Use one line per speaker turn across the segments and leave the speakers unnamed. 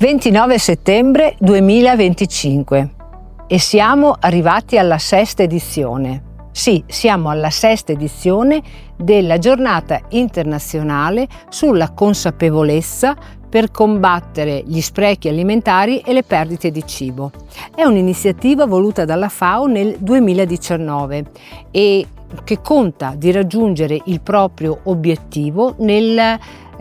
29 settembre 2025 e siamo arrivati alla sesta edizione. Sì, siamo alla sesta edizione della giornata internazionale sulla consapevolezza per combattere gli sprechi alimentari e le perdite di cibo. È un'iniziativa voluta dalla FAO nel 2019 e che conta di raggiungere il proprio obiettivo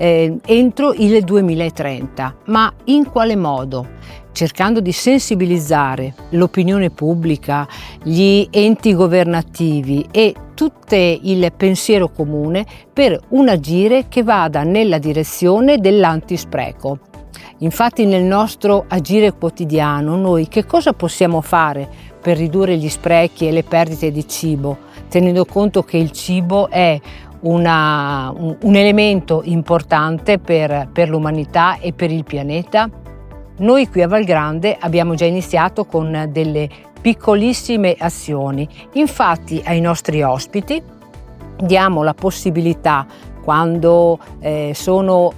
entro il 2030. Ma in quale modo? Cercando di sensibilizzare l'opinione pubblica, gli enti governativi e tutto il pensiero comune per un agire che vada nella direzione dell'antispreco. Infatti nel nostro agire quotidiano noi che cosa possiamo fare per ridurre gli sprechi e le perdite di cibo, tenendo conto che il cibo è un elemento importante per l'umanità e per il pianeta? Noi qui a Val Grande abbiamo già iniziato con delle piccolissime azioni. Infatti ai nostri ospiti diamo la possibilità, quando sono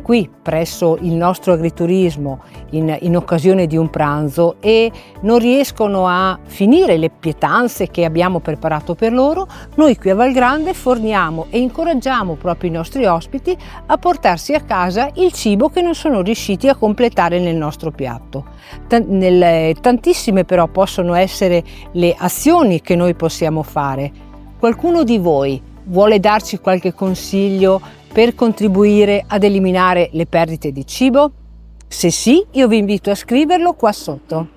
qui presso il nostro agriturismo in occasione di un pranzo e non riescono a finire le pietanze che abbiamo preparato per loro, noi qui a Val Grande forniamo e incoraggiamo proprio i nostri ospiti a portarsi a casa il cibo che non sono riusciti a completare nel nostro piatto. Tantissime però possono essere le azioni che noi possiamo fare. Qualcuno di voi vuole darci qualche consiglio per contribuire ad eliminare le perdite di cibo? Se sì, io vi invito a scriverlo qua sotto.